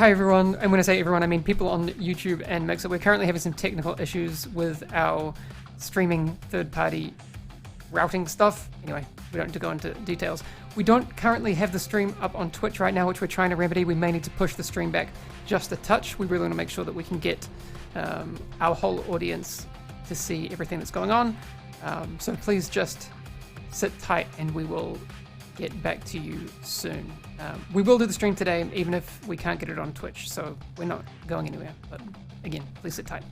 hi everyone, and when I say everyone, I mean people on YouTube and Mixer. We're currently having some technical issues with our streaming third-party routing stuff. Anyway, we don't need to go into details. We don't currently have the stream up on Twitch right now, which we're trying to remedy. We may need to push the stream back just a touch. We really want to make sure that we can get our whole audience to see everything that's going on. So please just sit tight and we will get back to you soon. We will do the stream today, even if we can't get it on Twitch, so we're not going anywhere. But again, please sit tight.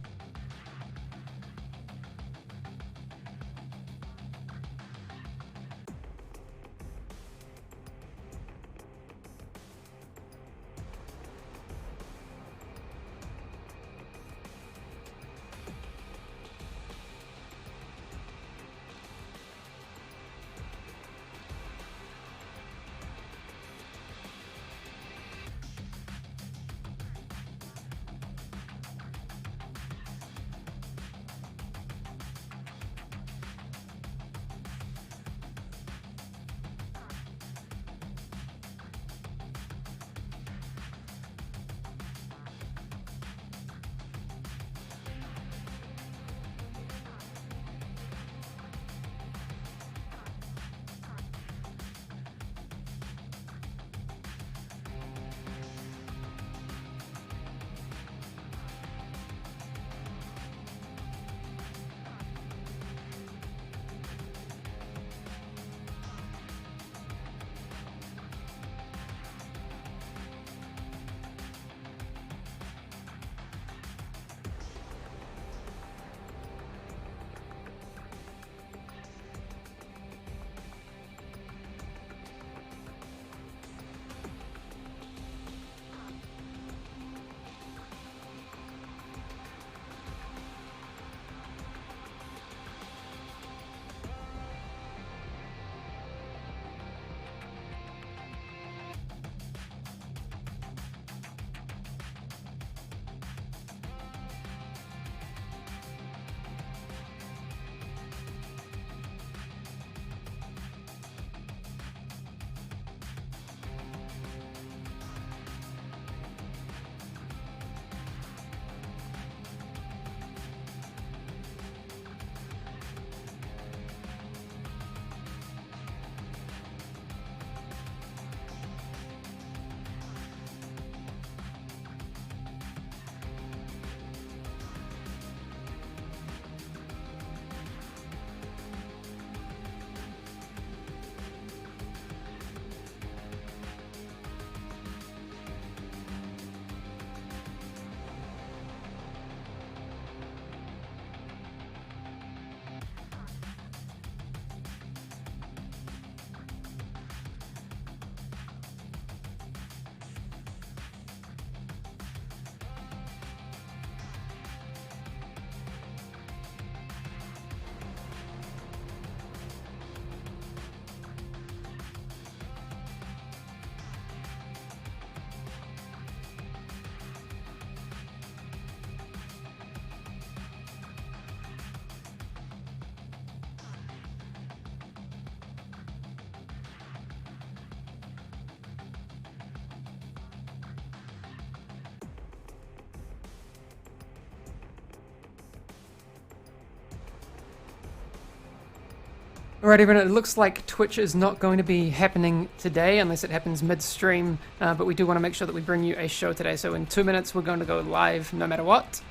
Alright everyone, it looks like Twitch is not going to be happening today unless it happens mid-stream, but we do want to make sure that we bring you a show today, so in 2 minutes we're going to go live no matter what.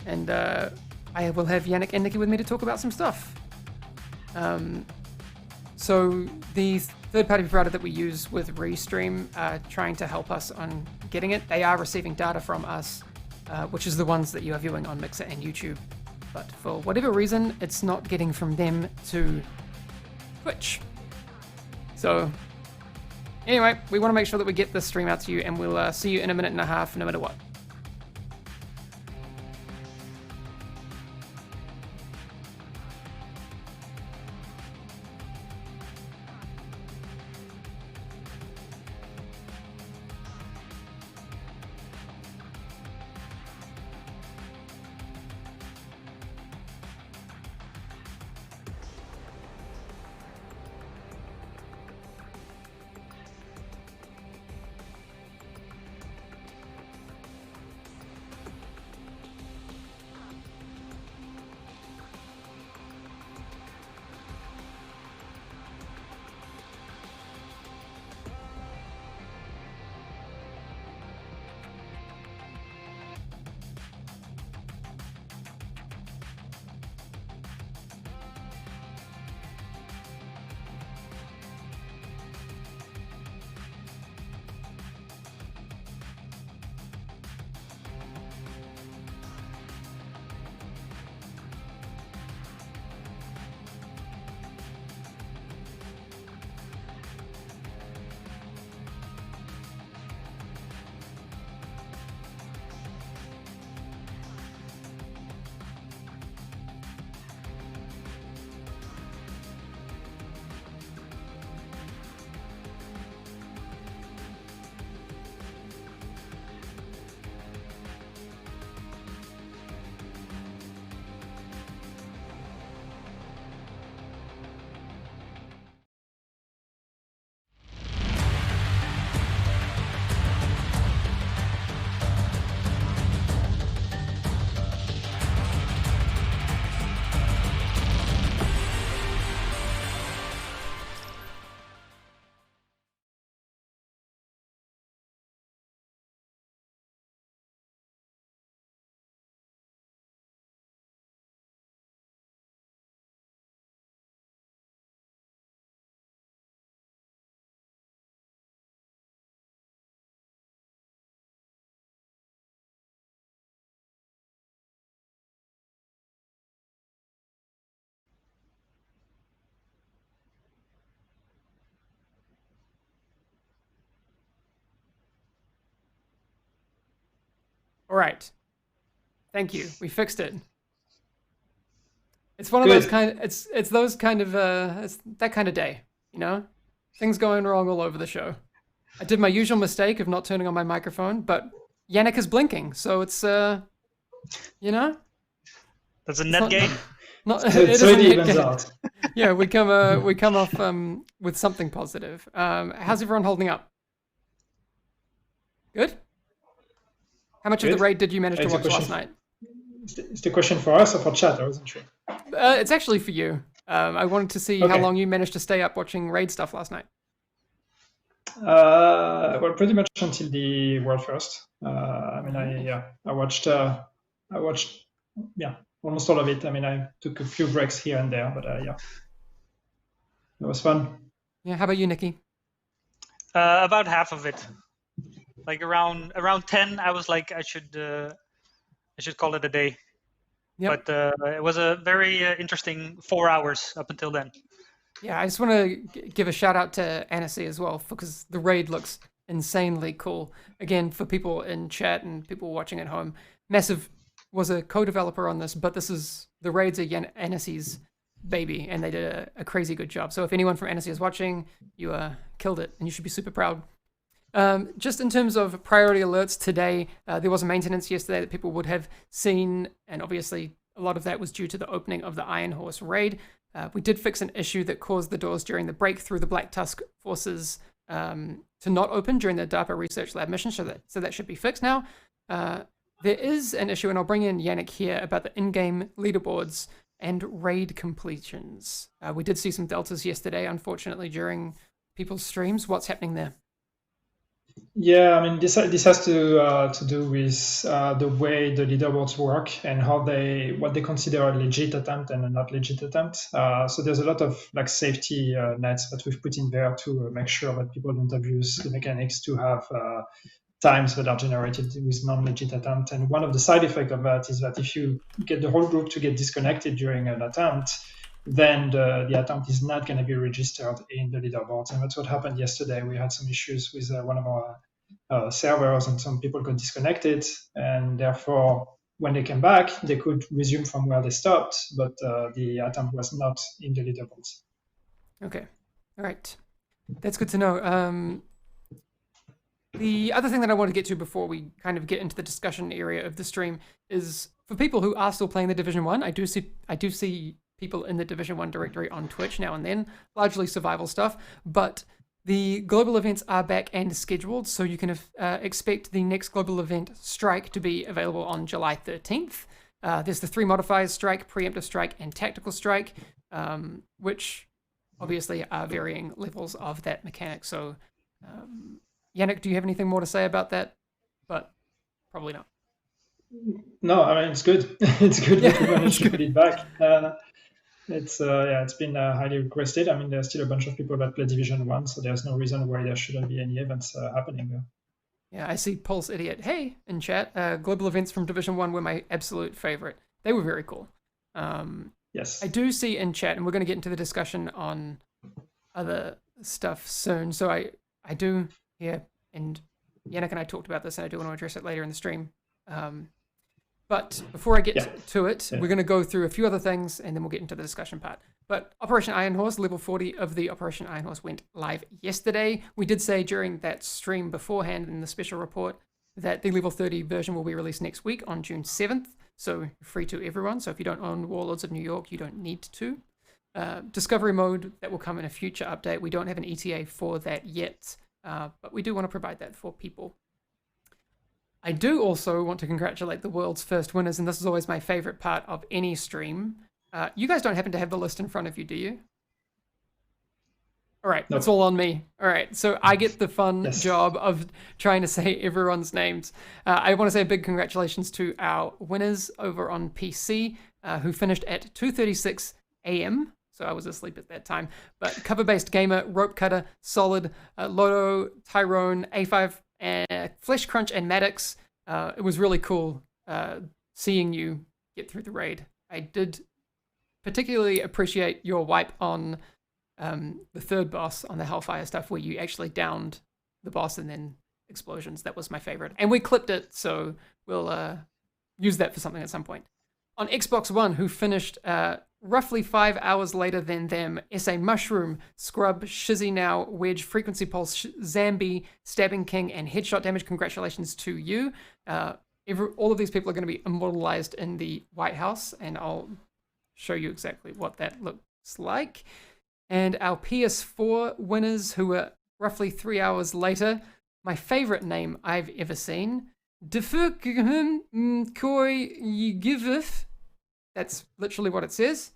And I will have Yannick and Nikki with me to talk about some stuff. So the third-party provider that we use with Restream are trying to help us on getting it. They are receiving data from us, which is the ones that you are viewing on Mixer and YouTube. But for whatever reason, it's not getting from them to Twitch. So anyway, we want to make sure that we get this stream out to you, and we'll see you in a minute and a half, no matter what. All right. Thank you. We fixed it. It's one of those Good. kind. It's those kind of it's that kind of day. You know, things going wrong all over the show. I did my usual mistake of not turning on my microphone, but Yannick is blinking, so it's you know, That's a it's net gain. not So, it so is a it net evens gain. out. Yeah, we come off with something positive. How's everyone holding up? Good. How much of the Good. raid did you manage to It's a watch question. last night? It's the question for us or for chat? I wasn't sure. It's actually for you. I wanted to see how Okay. long you managed to stay up watching raid stuff last night. Well, pretty much until the world first. I mean, I watched yeah, almost all of it. I mean, I took a few breaks here and there, but yeah, it was fun. Yeah. How about you, Nikki? About half of it. Like around 10, I was like, I should call it a day. Yep. But it was a very interesting 4 hours up until then. Yeah, I just want to give a shout out to Annecy as well because the raid looks insanely cool. Again, for people in chat and people watching at home, Massive was a co-developer on this, but the raids are Annecy's baby, and they did a crazy good job. So if anyone from Annecy is watching, you killed it, and you should be super proud. Just in terms of priority alerts today, there was a maintenance yesterday that people would have seen, and obviously a lot of that was due to the opening of the Iron Horse raid. We did fix an issue that caused the doors during the break through the Black Tusk forces to not open during the DARPA Research Lab mission, so that should be fixed now. There is an issue, and I'll bring in Yannick here, about the in-game leaderboards and raid completions. We did see some deltas yesterday, unfortunately, during people's streams. What's happening there? Yeah, I mean, this has to do with the way the leaderboards work and what they consider a legit attempt and a not legit attempt. So there's a lot of like safety nets that we've put in there to make sure that people don't abuse the mechanics to have times that are generated with non-legit attempt. And one of the side effects of that is that if you get the whole group to get disconnected during an attempt, then the attempt is not going to be registered in the leaderboards. And that's what happened yesterday. We had some issues with one of our servers, and some people got disconnected. And therefore, when they came back, they could resume from where they stopped, but the attempt was not in the leaderboards. Okay. All right. That's good to know. The other thing that I want to get to before we kind of get into the discussion area of the stream is for people who are still playing the Division 1, I do see people in the Division 1 directory on Twitch now and then, largely survival stuff, but the global events are back and scheduled, so you can expect the next global event, Strike, to be available on July 13th. There's the 3 modifiers, Strike, Preemptive Strike, and Tactical Strike, which obviously are varying levels of that mechanic. So, Yannick, do you have anything more to say about that? But probably not. No, I mean, it's good. It's good that we managed to good. put it back. It's been highly requested. I mean, there's still a bunch of people that play Division 1, so there's no reason why there shouldn't be any events happening there. Yeah, I see Pulse Idiot. Hey, in chat, global events from Division 1 were my absolute favorite. They were very cool. Yes. I do see in chat, and we're going to get into the discussion on other stuff soon. So I do hear, and Yannick and I talked about this, and I do want to address it later in the stream. But before I get to it, we're going to go through a few other things, and then we'll get into the discussion part. But Operation Iron Horse, level 40 of the Operation Iron Horse went live yesterday. We did say during that stream beforehand in the special report that the level 30 version will be released next week on June 7th. So free to everyone. So if you don't own Warlords of New York, you don't need to. Discovery mode, that will come in a future update. We don't have an ETA for that yet, but we do want to provide that for people. I do also want to congratulate the world's first winners, and this is always my favorite part of any stream. You guys don't happen to have the list in front of you, do you? All right, Nope. It's all on me. All right, so I get the fun job of trying to say everyone's names. I want to say a big congratulations to our winners over on PC, who finished at 2:36 a.m., so I was asleep at that time. But Cover-Based Gamer, Rope Cutter, Solid, Loto, Tyrone, A5, and Flesh Crunch, and Maddox. It was really cool seeing you get through the raid. I did particularly appreciate your wipe on the third boss on the Hellfire stuff, where you actually downed the boss and then explosions. That was my favorite. And we clipped it, so we'll use that for something at some point. On Xbox One, who finished roughly 5 hours later than them, SA Mushroom, Scrub, Shizzy Now, Wedge, Frequency Pulse, Zambi, Stabbing King, and Headshot Damage. Congratulations to you. All of these people are going to be immortalized in the White House, and I'll show you exactly what that looks like. And our PS4 winners, who were roughly 3 hours later, my favorite name I've ever seen, Koi. That's literally what it says.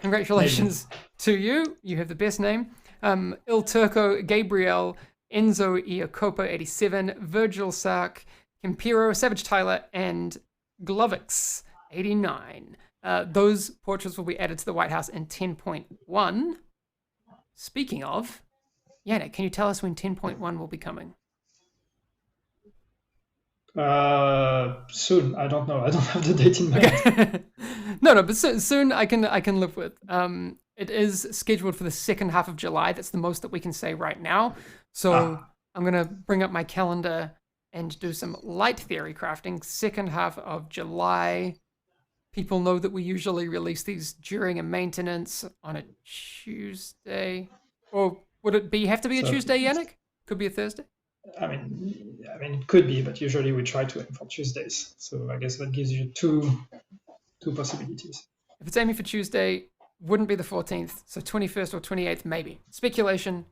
Congratulations to you. You have the best name. Il Turco, Gabriel, Enzo Iacopo 87, Virgil Sark, Campiro, Savage Tyler, and Glovix 89. Those portraits will be added to the White House in 10.1. Speaking of, Yannick, can you tell us when 10.1 will be coming? Soon. I don't know. I don't have the date in mind. No, but soon I can live with. It is scheduled for the second half of July. That's the most that we can say right now. So I'm gonna bring up my calendar and do some light theory crafting. Second half of July. People know that we usually release these during a maintenance on a Tuesday. Or would it have to be a Tuesday, Yannick? Could be a Thursday. I mean, it could be, but usually we try to aim for Tuesdays. So I guess that gives you two possibilities. If it's aiming for Tuesday, wouldn't be the 14th, so 21st or 28th, maybe. Speculation.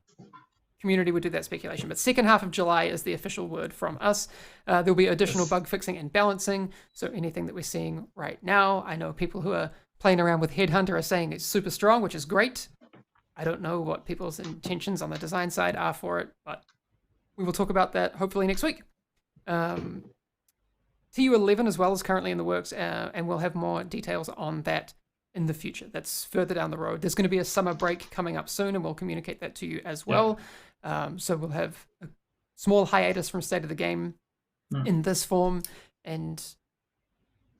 Community would do that speculation. But second half of July is the official word from us. There'll be additional bug fixing and balancing. So anything that we're seeing right now, I know people who are playing around with Headhunter are saying it's super strong, which is great. I don't know what people's intentions on the design side are for it, but we will talk about that hopefully next week. TU11 as well is currently in the works, and we'll have more details on that in the future. That's further down the road. There's going to be a summer break coming up soon, and we'll communicate that to you as well. So we'll have a small hiatus from State of the Game in this form, and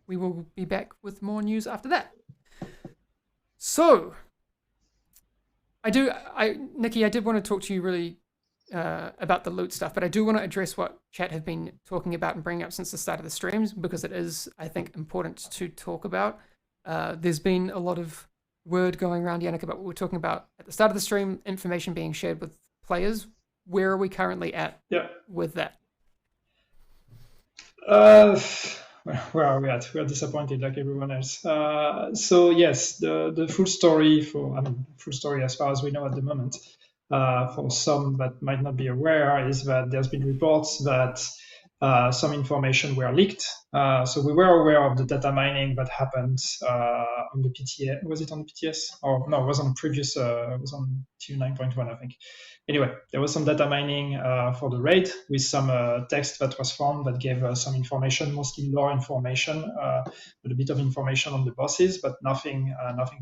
we will be back with more news after that. So, Nikki, I did want to talk to you really about the loot stuff, but I do want to address what chat have been talking about and bringing up since the start of the streams, because it is, I think, important to talk about. There's been a lot of word going around, Yannick, about what we're talking about at the start of the stream, information being shared with players. Where are we currently at with that? Where are we at? We are disappointed like everyone else. So yes, the full story full story as far as we know at the moment, for some that might not be aware, is that there's been reports that some information were leaked. So we were aware of the data mining that happened on the PTS. Was it on the PTS? Or no, it was on previous, it was on TU 9.1, I think. Anyway, there was some data mining for the raid with some text that was found that gave some information, mostly lore information, but a bit of information on the bosses, but nothing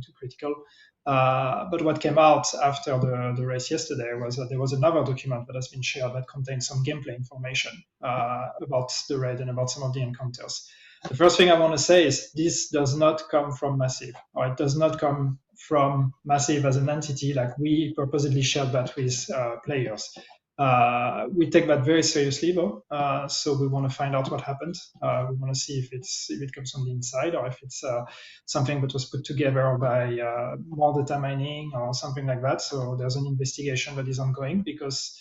too critical. But what came out after the race yesterday was that there was another document that has been shared that contains some gameplay information about the raid and about some of the encounters. The first thing I want to say is this does not come from Massive, or it does not come from Massive as an entity. Like, we purposely shared that with players. We take that very seriously, though. So we want to find out what happened. We want to see if it comes from the inside, or if it's something that was put together by more data mining or something like that. So there's an investigation that is ongoing because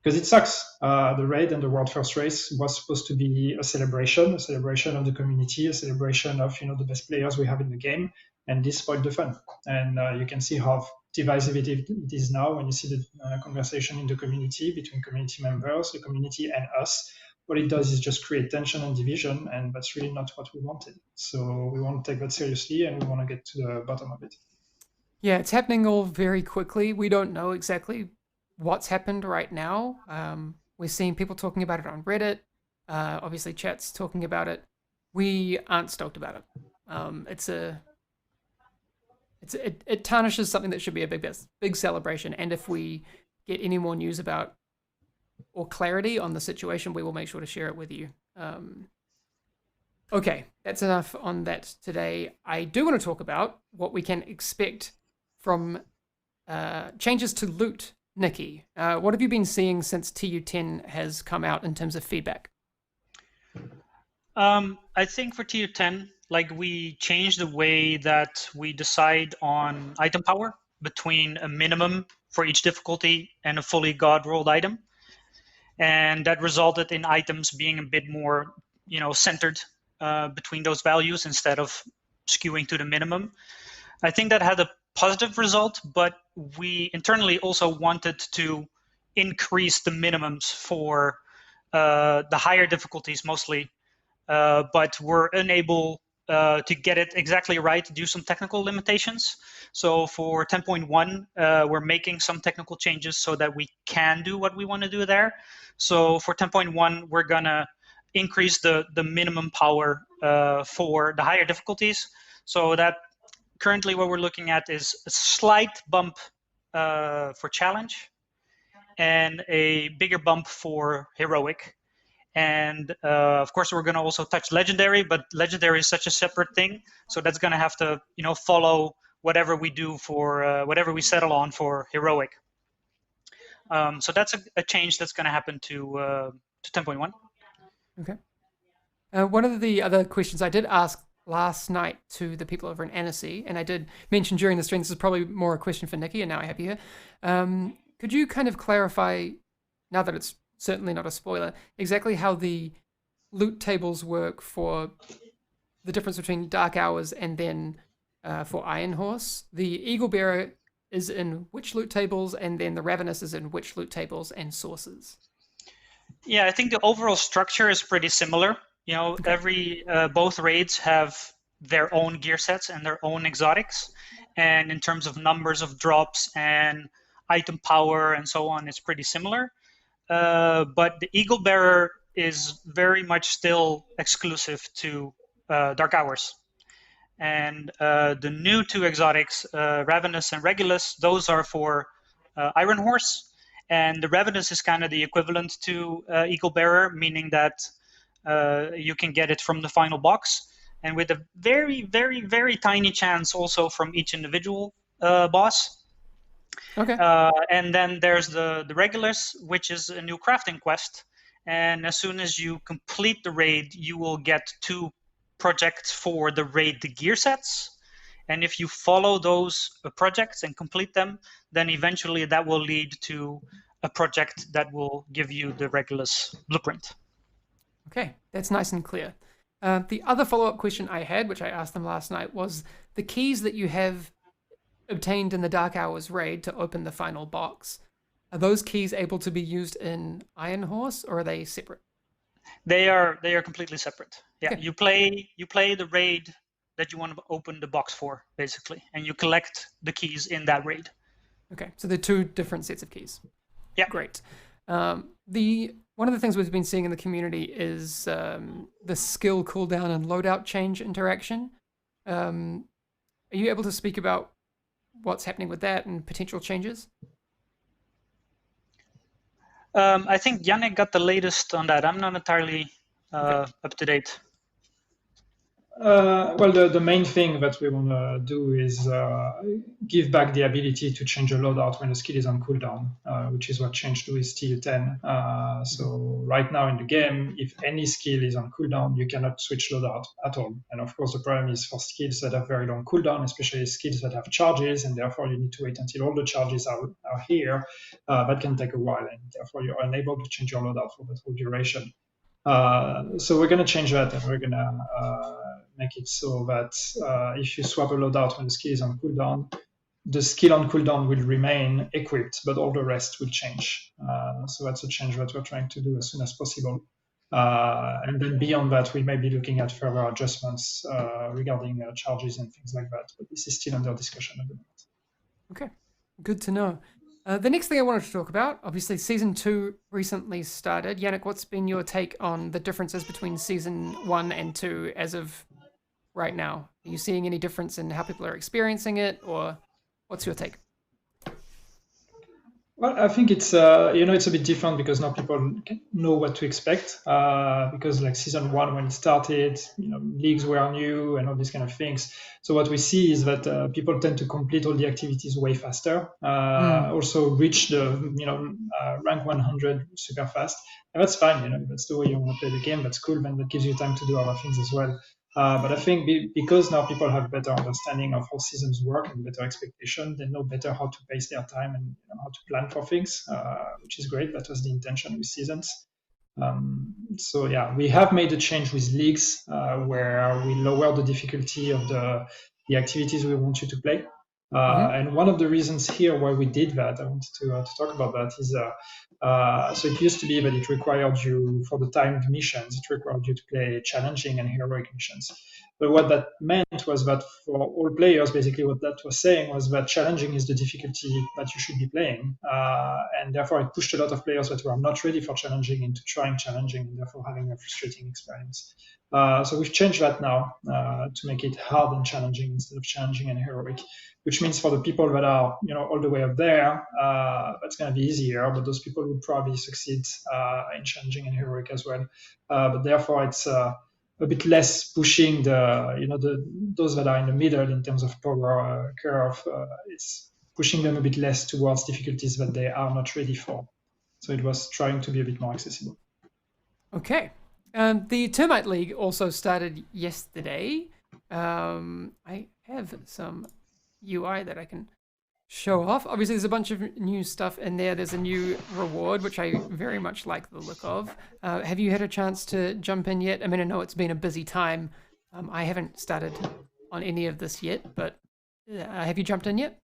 it sucks. The raid and the World First Race was supposed to be a celebration of the community, a celebration of the best players we have in the game, and this spoiled the fun. And you can see how divisive it is now when you see the conversation in the community between community members, the community, and us. What it does is just create tension and division, and that's really not what we wanted. So we want to take that seriously, and we want to get to the bottom of it. Yeah, it's happening all very quickly. We don't know exactly what's happened right now. We're seeing people talking about it on Reddit. Obviously, chat's talking about it. We aren't stoked about it. It tarnishes something that should be a big celebration. And if we get any more news about or clarity on the situation, we will make sure to share it with you. Okay, that's enough on that today. I do want to talk about what we can expect from changes to loot Nikki, what have you been seeing since TU10 has come out in terms of feedback? I think for tier 10, like we changed the way that we decide on item power between a minimum for each difficulty and a fully god rolled item. And that resulted in items being a bit more, centered between those values instead of skewing to the minimum. I think that had a positive result, but we internally also wanted to increase the minimums for the higher difficulties mostly, but we're unable to get it exactly right due to some technical limitations. So for 10.1, we're making some technical changes so that we can do what we want to do there. So for 10.1, we're gonna increase the minimum power for the higher difficulties. So that currently what we're looking at is a slight bump for challenge and a bigger bump for heroic. And of course, we're going to also touch legendary, but legendary is such a separate thing. So that's going to have to, follow whatever we do for whatever we settle on for heroic. So that's a change that's going to happen to 10.1. Okay. One of the other questions I did ask last night to the people over in Annecy, and I did mention during the stream, this is probably more a question for Nikki, and now I have you here. Could you kind of clarify, now that it's certainly not a spoiler, exactly how the loot tables work for the difference between Dark Hours and then for Iron Horse? The Eagle Bearer is in which loot tables, and then the Ravenous is in which loot tables and sources? Yeah, I think the overall structure is pretty similar. Okay. Both raids have their own gear sets and their own exotics, and in terms of numbers of drops and item power and so on, it's pretty similar. But the Eagle Bearer is very much still exclusive to Dark Hours. And the new two exotics, Ravenous and Regulus, those are for Iron Horse. And the Ravenous is kind of the equivalent to Eagle Bearer, meaning that you can get it from the final box. And with a very, very, very tiny chance also from each individual boss. Okay. And then there's the Regulus, which is a new crafting quest. And as soon as you complete the raid, you will get 2 projects for the raid the gear sets. And if you follow those projects and complete them, then eventually that will lead to a project that will give you the Regulus blueprint. Okay, that's nice and clear. The other follow-up question I had, which I asked them last night, was the keys that you have obtained in the Dark Hours raid to open the final box. Are those keys able to be used in Iron Horse, or are they separate? They are completely separate. Yeah, okay. You play the raid that you want to open the box for, basically, and you collect the keys in that raid. Okay, so they're 2 different sets of keys. Yeah. Great. One of the things we've been seeing in the community is the skill cooldown and loadout change interaction. Are you able to speak about what's happening with that and potential changes? I think Yannick got the latest on that. I'm not entirely up to date. Well, the main thing that we want to do is give back the ability to change a loadout when a skill is on cooldown, which is what changed with TU10. So right now in the game, if any skill is on cooldown, you cannot switch loadout at all. And of course, the problem is for skills that have very long cooldown, especially skills that have charges, and therefore you need to wait until all the charges are here. That can take a while, and therefore you're unable to change your loadout for that whole duration. So we're going to change that, and we're going to make it so that if you swap a loadout when the skill is on cooldown, the skill on cooldown will remain equipped, but all the rest will change. So that's a change that we're trying to do as soon as possible. And then beyond that, we may be looking at further adjustments regarding charges and things like that. But this is still under discussion at the moment. Okay, good to know. The next thing I wanted to talk about, obviously Season 2 recently started. Yannick, what's been your take on the differences between Season 1 and 2 as of right now? Are you seeing any difference in how people are experiencing it, or what's your take? Well, I think it's it's a bit different because now people know what to expect. Because like season one when it started, leagues were new and all these kind of things. So what we see is that people tend to complete all the activities way faster. Mm. Also reach the rank 100 super fast, and that's fine. That's the way you want to play the game. That's cool. Then that gives you time to do other things as well. But I think because now people have better understanding of how seasons work and better expectation, they know better how to pace their time and how to plan for things, which is great. That was the intention with seasons. So yeah, we have made a change with leagues where we lower the difficulty of the activities we want you to play. Hmm. And one of the reasons here why we did that, I wanted to talk about that, is so it used to be that it required you, for the timed missions, it required you to play challenging and heroic missions. But what that meant was that for all players, basically what that was saying was that challenging is the difficulty that you should be playing. And therefore it pushed a lot of players that were not ready for challenging into trying challenging and therefore having a frustrating experience. So we've changed that now to make it hard and challenging instead of challenging and heroic, which means for the people that are all the way up there, that's going to be easier. But those people would probably succeed in challenging and heroic as well. But therefore, it's a bit less pushing those that are in the middle in terms of power curve. It's pushing them a bit less towards difficulties that they are not ready for. So it was trying to be a bit more accessible. Okay. The Termite League also started yesterday. I have some UI that I can show off. Obviously, there's a bunch of new stuff in there. There's a new reward, which I very much like the look of. Have you had a chance to jump in yet? I mean, I know it's been a busy time. I haven't started on any of this yet, but have you jumped in yet?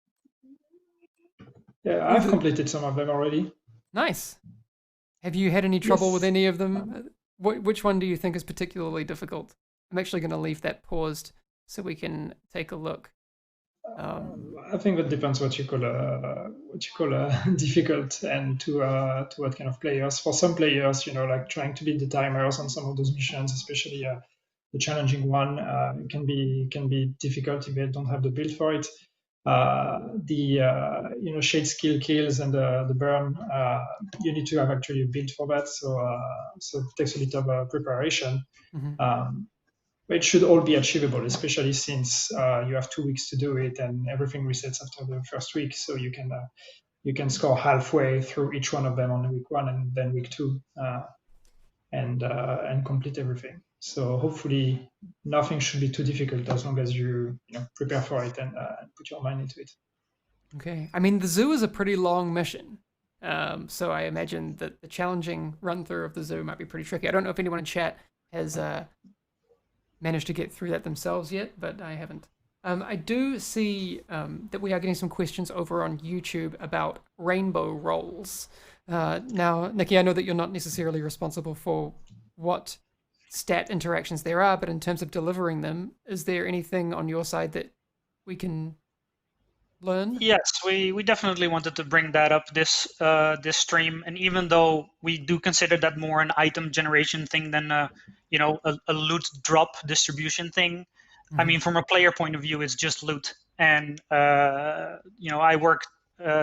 Yeah, Ooh, I've completed some of them already. nice. Have you had any trouble with Yes. any of them? Which one do you think is particularly difficult? I'm actually going to leave that paused so we can take a look. I think that depends what you call difficult and to what kind of players. For some players, like trying to beat the timers on some of those missions, especially the challenging one, can be difficult if they don't have the build for it. The shade skill kills and the burn, you need to have actually a build for that. So it takes a bit of preparation. Mhm. Um, but it should all be achievable, especially since you have 2 weeks to do it, and everything resets after the first week. So you can score halfway through each one of them on week one and then week two, and complete everything. So hopefully nothing should be too difficult as long as you prepare for it and put your mind into it. Okay. I mean, the zoo is a pretty long mission. So I imagine that the challenging run through of the zoo might be pretty tricky. I don't know if anyone in chat has managed to get through that themselves yet, but I haven't. I do see that we are getting some questions over on YouTube about rainbow rolls. Now, Nikki, I know that you're not necessarily responsible for what stat interactions there are, but in terms of delivering them, is there anything on your side that we can learn? Yes, we definitely wanted to bring that up this stream, and even though we do consider that more an item generation thing than a loot drop distribution thing, I mean, from a player point of view, it's just loot, and I work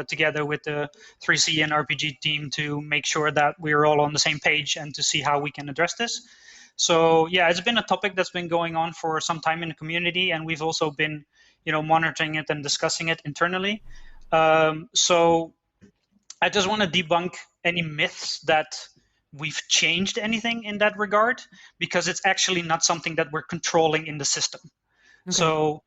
together with the 3C and RPG team to make sure that we're all on the same page and to see how we can address this. So yeah, it's been a topic that's been going on for some time in the community, and we've also been monitoring it and discussing it internally. So I just want to debunk any myths that we've changed anything in that regard, because it's actually not something that we're controlling in the system. Okay. So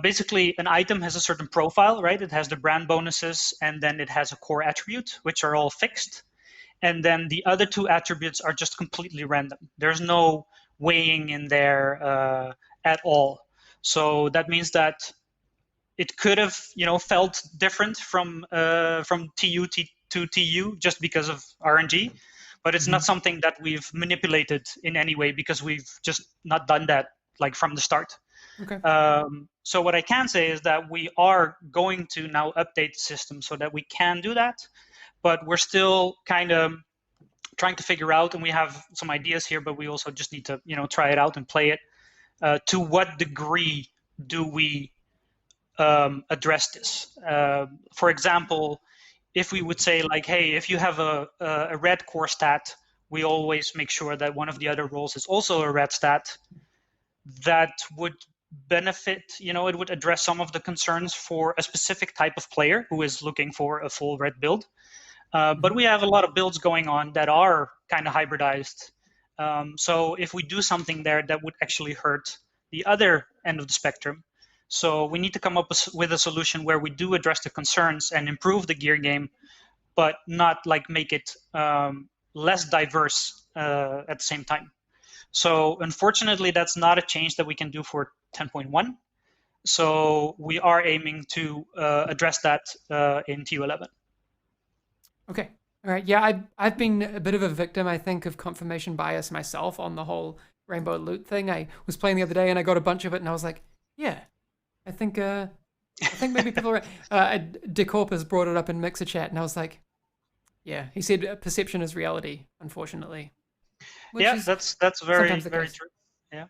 basically, an item has a certain profile, right? It has the brand bonuses, and then it has a core attribute, which are all fixed. And then the other two attributes are just completely random. There's no weighing in there at all. So that means that it could have, felt different from TU to TU just because of RNG, but it's not something that we've manipulated in any way because we've just not done that like from the start. Okay. So what I can say is that we are going to now update the system so that we can do that, but we're still kind of trying to figure out, and we have some ideas here, but we also just need to, try it out and play it. To what degree do we address this? For example, if we would say like, hey, if you have a red core stat, we always make sure that one of the other roles is also a red stat, that would benefit, it would address some of the concerns for a specific type of player who is looking for a full red build. But we have a lot of builds going on that are kind of hybridized. So if we do something there, that would actually hurt the other end of the spectrum. So we need to come up with a solution where we do address the concerns and improve the gear game, but not like make it less diverse at the same time. So unfortunately, that's not a change that we can do for 10.1. So we are aiming to address that in TU11. Okay. All right. Yeah, I've been a bit of a victim, I think, of confirmation bias myself on the whole rainbow loot thing. I was playing the other day and I got a bunch of it and I was like, yeah, I think maybe people are right. Decorp has brought it up in Mixer chat and I was like, yeah, he said perception is reality, unfortunately. Yeah, that's very, very true. Yeah.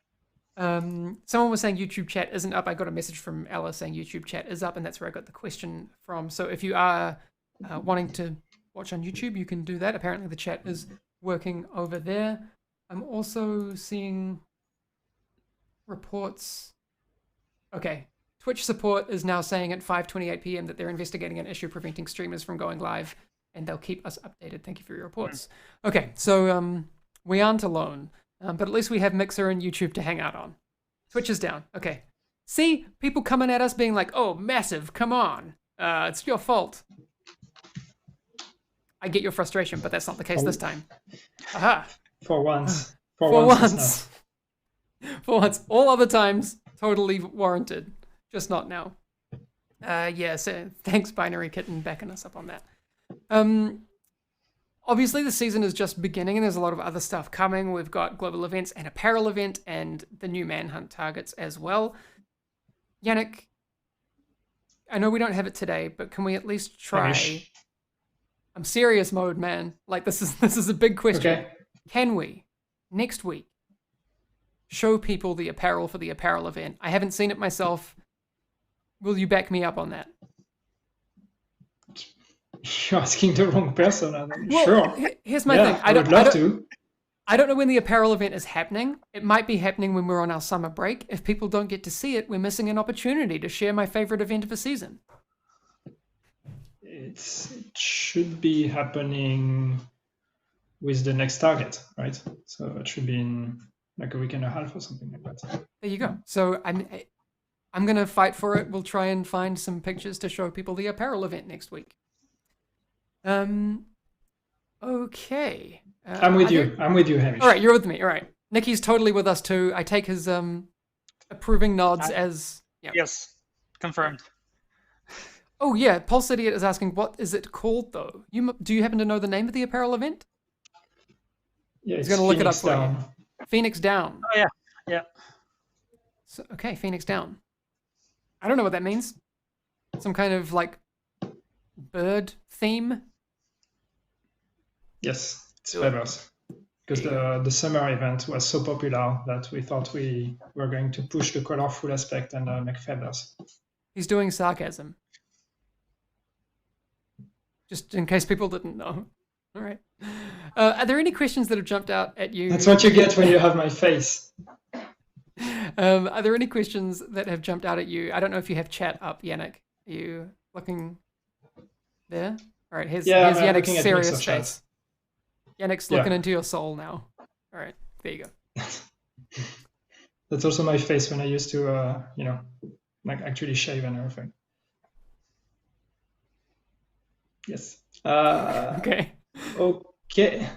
Someone was saying YouTube chat isn't up. I got a message from Alice saying YouTube chat is up, and that's where I got the question from. So if you are wanting to watch on YouTube, you can do that. Apparently the chat is working over there. I'm also seeing reports. Okay. Twitch support is now saying at 5:28 p.m. that they're investigating an issue preventing streamers from going live, and they'll keep us updated. Thank you for your reports. Okay, so we aren't alone, but at least we have Mixer and YouTube to hang out on. Twitch is down. Okay. See, people coming at us being like, oh, massive, come on. It's your fault. I get your frustration, but that's not the case this time. Aha. For once. For once. For once. All other times, totally warranted. Just not now. Yeah, so thanks, Binary Kitten, backing us up on that. Obviously, the season is just beginning, and there's a lot of other stuff coming. We've got global events, and apparel event, and the new Manhunt targets as well. Yannick, I know we don't have it today, but can we at least try? I'm serious mode, man. Like this is a big question. Okay. Can we next week show people the apparel for the apparel event? I haven't seen it myself. Will you back me up on that? You're asking the wrong person. Well, sure. Here's my thing. I would love to. I don't know when the apparel event is happening. It might be happening when we're on our summer break. If people don't get to see it, we're missing an opportunity to share my favorite event of the season. It should be happening with the next target, right? So it should be in like a week and a half or something like that. There you go. So I'm gonna fight for it. We'll try and find some pictures to show people the apparel event next week. Okay. I'm with you, Hamish. All right, you're with me. All right. Nikki's totally with us too. I take his approving nods as... Yeah. Yes, confirmed. Oh yeah, Pulse Idiot is asking, what is it called though? Do you happen to know the name of the apparel event? Yeah, He's going to look it up for Down. you. Phoenix Down. Oh yeah, yeah. So, okay, Phoenix Down. I don't know what that means. Some kind of like bird theme? Yes, it's feathers. Because the summer event was so popular that we thought we were going to push the colorful aspect and make feathers. He's doing sarcasm. Just in case people didn't know. All right. Are there any questions that have jumped out at you? That's what you get when you have my face. Are there any questions that have jumped out at you? I don't know if you have chat up, Yannick. Are you looking there? All right, here's Yannick's serious face. Yannick's looking into your soul now. All right, there you go. That's also my face when I used to, like actually shave and everything. Yes. Okay. Okay.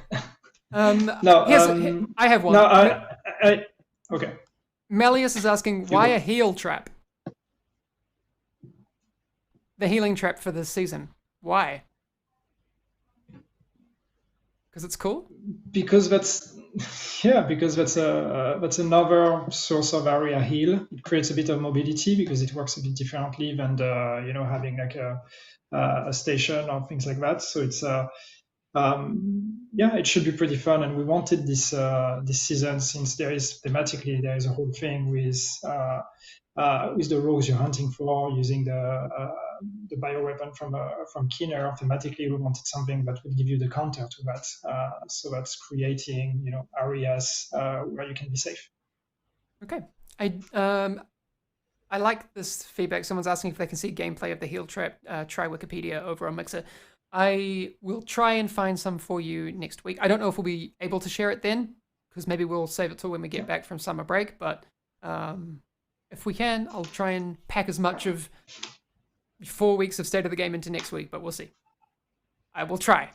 No. I have one. No, okay. Melius is asking, why a heal trap? The healing trap for this season. Why? Because it's cool? Because that's another source of area heal. It creates a bit of mobility because it works a bit differently than having like a station or things like that. So it's it should be pretty fun, and we wanted this season since thematically there is a whole thing with the rogues you're hunting for, using the the bioweapon from Keener, automatically we wanted something that would give you the counter to that. So that's creating areas where you can be safe. Okay. I like this feedback. Someone's asking if they can see gameplay of the heal trap. Try Wikipedia over on Mixer. I will try and find some for you next week. I don't know if we'll be able to share it then, because maybe we'll save it till when we get back from summer break. But if we can, I'll try and pack as much of 4 weeks of State of the Game into next week, but we'll see. I will try.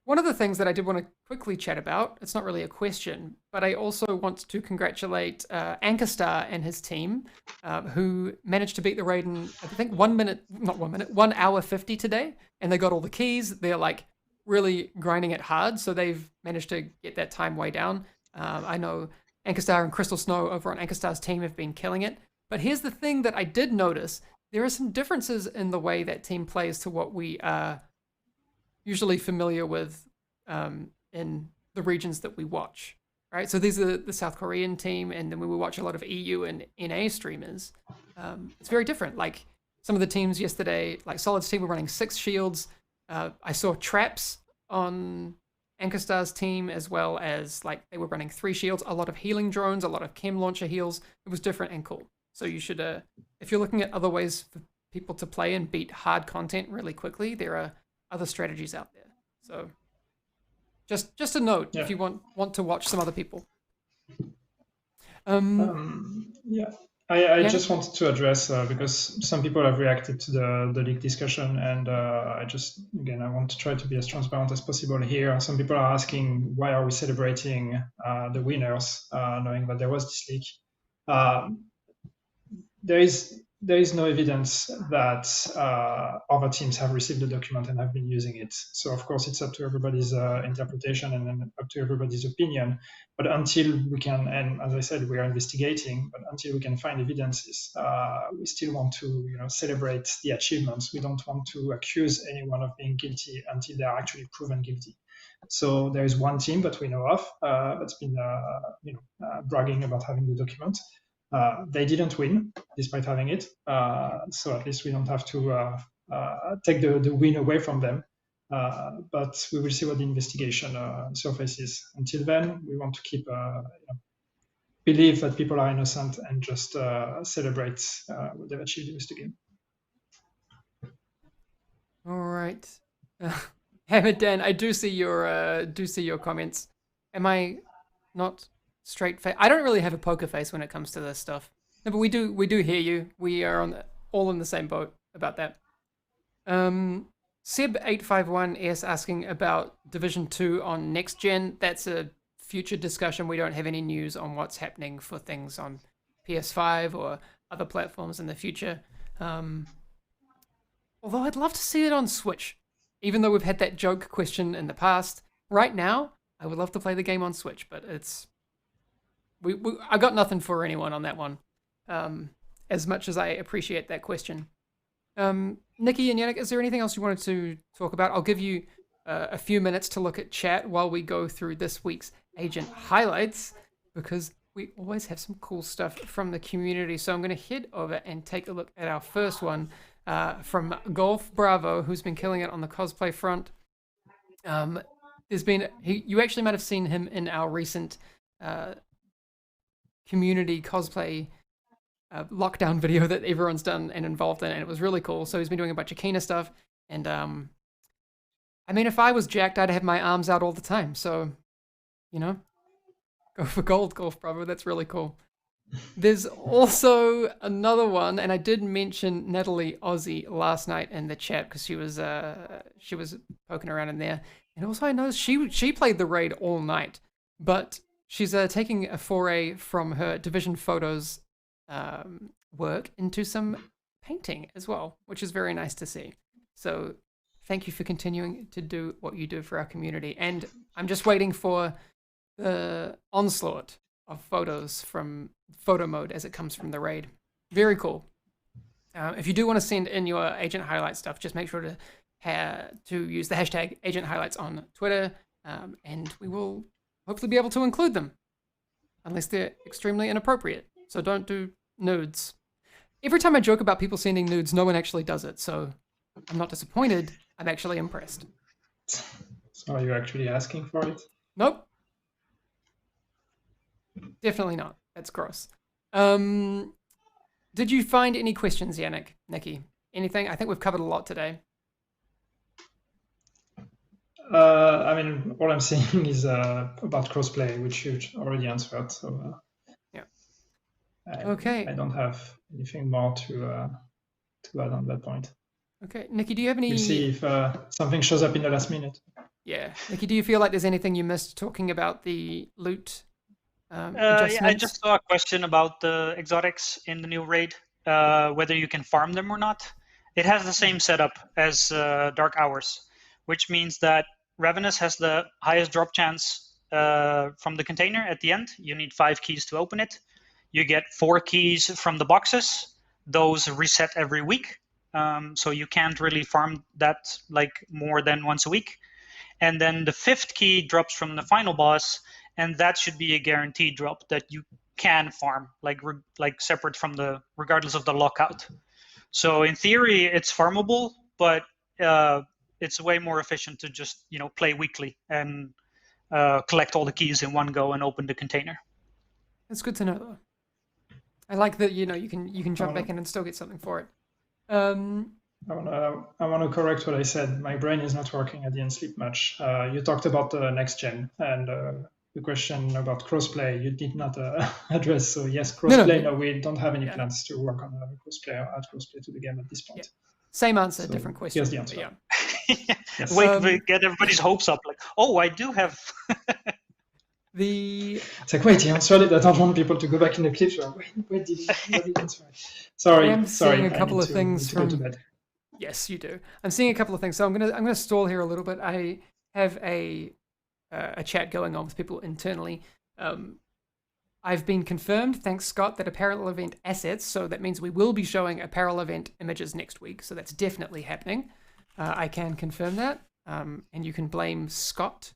One of the things that I did want to quickly chat about, it's not really a question, but I also want to congratulate Anchor and his team, who managed to beat the raid in, I think, 1 hour 50 today, and they got all the keys. They're like really grinding it hard, so they've managed to get that time way down. I know Anchor and Crystal Snow over on Anchor team have been killing it, but here's the thing that I did notice. There are some differences in the way that team plays to what we are usually familiar with in the regions that we watch, right? So these are the South Korean team, and then when we watch a lot of EU and NA streamers, it's very different. Like some of the teams yesterday, like Solid's team were running 6 shields. I saw traps on Anchor's team, as well as like they were running 3 shields, a lot of healing drones, a lot of chem launcher heals. It was different and cool. So you should, if you're looking at other ways for people to play and beat hard content really quickly, there are other strategies out there. So just a note, if you want to watch some other people. I just wanted to address because some people have reacted to the league discussion, and I want to try to be as transparent as possible here. Some people are asking, why are we celebrating the winners, knowing that there was this leak? There is no evidence that other teams have received the document and have been using it. So of course it's up to everybody's interpretation and then up to everybody's opinion. But until we can, and as I said, we are investigating, but until we can find evidences, we still want to celebrate the achievements. We don't want to accuse anyone of being guilty until they are actually proven guilty. So there is one team that we know of that's been bragging about having the document. They didn't win despite having it, so at least we don't have to take the win away from them. But we will see what the investigation surfaces. Until then, we want to keep believe that people are innocent and just celebrate what they've achieved in this game. All right, Hammer Dan, I do see your comments. Am I not straight face? I don't really have a poker face when it comes to this stuff. No, but we do hear you. We are all in the same boat about that. Seb851 is asking about Division 2 on next gen. That's a future discussion. We don't have any news on what's happening for things on PS5 or other platforms in the future. Although I'd love to see it on Switch, even though we've had that joke question in the past. Right now, I would love to play the game on Switch, but it's I got nothing for anyone on that one, as much as I appreciate that question. Nikki and Yannick, is there anything else you wanted to talk about? I'll give you a few minutes to look at chat while we go through this week's agent highlights, because we always have some cool stuff from the community. So I'm going to head over and take a look at our first one from Golf Bravo, who's been killing it on the cosplay front. You actually might have seen him in our recent community cosplay lockdown video that everyone's done and involved in, and it was really cool. So he's been doing a bunch of Kena stuff, and I mean, if I was jacked, I'd have my arms out all the time. So, go for gold, Golf Bravo. That's really cool. There's also another one, and I did mention Natalie Aussie last night in the chat because she was poking around in there, and also I noticed she played the raid all night, but she's taking a foray from her Division photos work into some painting as well, which is very nice to see. So thank you for continuing to do what you do for our community. And I'm just waiting for the onslaught of photos from photo mode as it comes from the raid. Very cool. If you do want to send in your agent highlight stuff, just make sure to use the hashtag agent highlights on Twitter, and we will hopefully be able to include them, unless they're extremely inappropriate. So don't do nudes. every time I joke about people sending nudes, no one actually does it. So I'm not disappointed. I'm actually impressed. So are you actually asking for it? Nope. Definitely not. That's gross. Did you find any questions, Yannick, Nikki? Anything? I think we've covered a lot today. I mean, all I'm saying is about crossplay, which you already answered. So Yeah. I don't have anything more to add on that point. Okay, Nikki, do you have any? We'll see if something shows up in the last minute. Yeah, Nikki, do you feel like there's anything you missed talking about the loot Yeah, I just saw a question about the exotics in the new raid, whether you can farm them or not. It has the same setup as Dark Hours, which means that Ravenous has the highest drop chance from the container at the end. You need 5 keys to open it. You get 4 keys from the boxes. Those reset every week. So you can't really farm that like more than once a week. And then the 5th key drops from the final boss, and that should be a guaranteed drop that you can farm, like separate from regardless of the lockout. So in theory, it's farmable, but it's way more efficient to just play weekly and collect all the keys in one go and open the container. That's good to know, though. I like that you can jump back in and still get something for it. I want to correct what I said. My brain is not working. I didn't sleep much. You talked about the next gen and the question about crossplay you did not address. So yes, crossplay. No, we don't have any plans to work on crossplay or add crossplay to the game at this point. Yeah. Same answer, so different question. Here's the answer. Yeah. Yes. Wait, get everybody's hopes up. Like, oh, I do have. It's like, wait, he answered it. I don't want people to go back in the clips. Wait, did he answer it? Sorry. I'm seeing a couple of things from. Go to bed. Yes, you do. I'm seeing a couple of things. So I'm gonna stall here a little bit. I have a chat going on with people internally. I've been confirmed, thanks Scott, that apparel event assets. So that means we will be showing apparel event images next week. So that's definitely happening. I can confirm that, and you can blame Scott.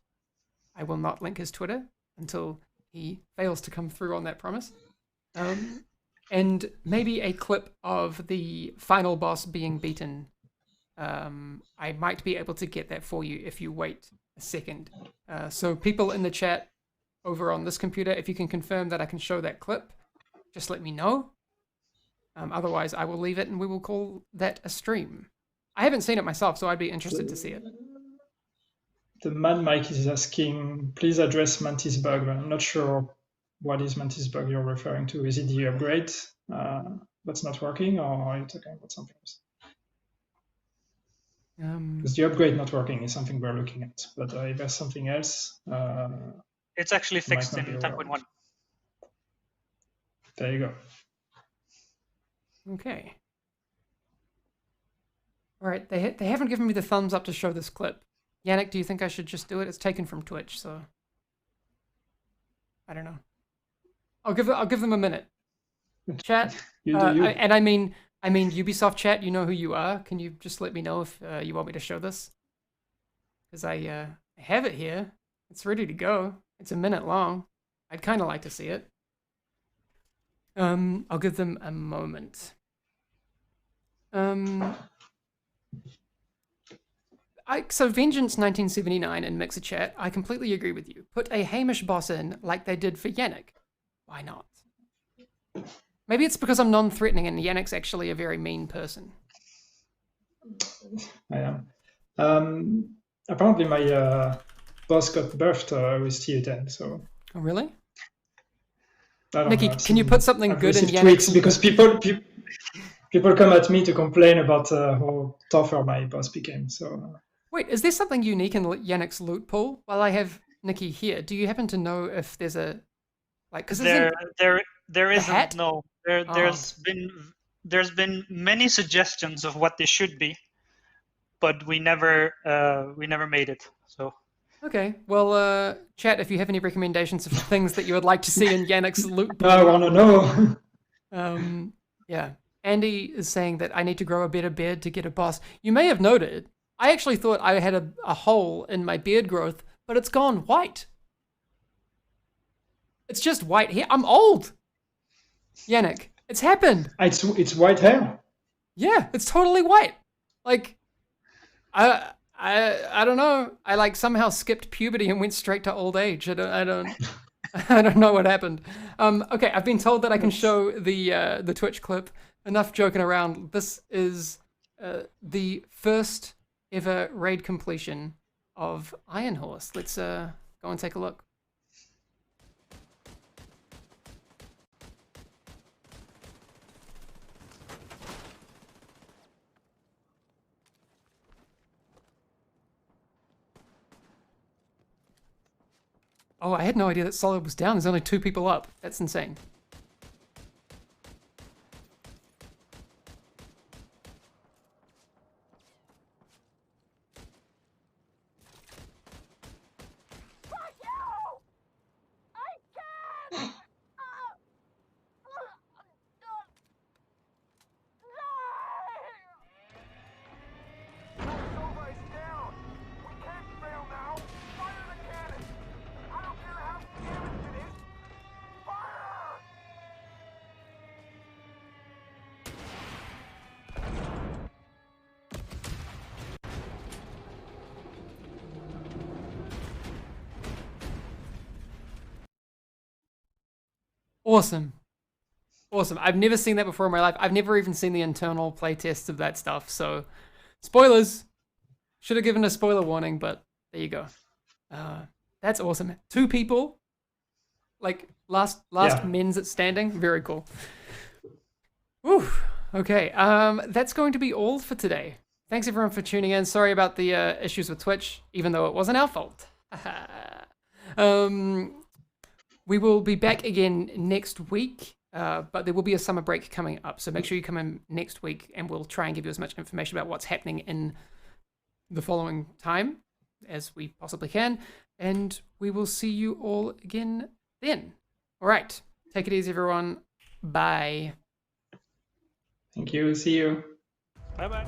I will not link his Twitter until he fails to come through on that promise. And maybe a clip of the final boss being beaten. I might be able to get that for you if you wait a second. So people in the chat over on this computer, if you can confirm that I can show that clip, just let me know. Otherwise, I will leave it and we will call that a stream. I haven't seen it myself, so I'd be interested to see it. The Mad Mike is asking, please address Mantis bug. I'm not sure what is Mantis bug you're referring to. Is it the upgrade that's not working, or are you talking about something else? Because the upgrade not working is something we're looking at, but if there's something else, it's actually fixed in 10.1. There you go. Okay. All right, they haven't given me the thumbs up to show this clip. Yannick, do you think I should just do it? It's taken from Twitch, so I don't know. I'll give them a minute. Chat, you. And I mean Ubisoft chat. You know who you are. Can you just let me know if you want me to show this? Because I have it here. It's ready to go. It's a minute long. I'd kind of like to see it. I'll give them a moment. So Vengeance 1979 in Mixer chat, I completely agree with you. Put a Hamish boss in like they did for Yannick. Why not? Maybe it's because I'm non-threatening and Yannick's actually a very mean person. I am. Apparently my boss got birthed with TU10, so... Oh, really? Nikki, can you put something good in Yannick's... tweets because people come at me to complain about how tougher my boss became, so... Wait, is there something unique in Yannick's loot pool? While I have Nikki here, do you happen to know if there's a... Cause there isn't. No, there's been many suggestions of what this should be, but we never made it. So okay, well, chat if you have any recommendations of things that you would like to see in Yannick's loot pool. I want to know. Yeah, Andy is saying that I need to grow a better beard to get a boss. You may have noted, I actually thought I had a hole in my beard growth, but it's gone white. It's just white hair. I'm old. Yannick, It's happened. It's white hair. Yeah, it's totally white. Like, I don't know. I like somehow skipped puberty and went straight to old age. I don't I don't know what happened. Okay, I've been told that I can show the Twitch clip. Enough joking around. This is the first ever raid completion of Iron Horse. Let's go and take a look. Oh, I had no idea that Solid was down. There's only 2 people up. That's insane. Awesome. Awesome. I've never seen that before in my life. I've never even seen the internal playtests of that stuff. So, spoilers. Should have given a spoiler warning, but there you go. That's awesome. 2 people. Like, last men's at standing. Very cool. Whew. Okay. That's going to be all for today. Thanks everyone for tuning in. Sorry about the issues with Twitch, even though it wasn't our fault. We will be back again next week, but there will be a summer break coming up. So make sure you come in next week and we'll try and give you as much information about what's happening in the following time as we possibly can. And we will see you all again then. All right. Take it easy, everyone. Bye. Thank you. See you. Bye-bye.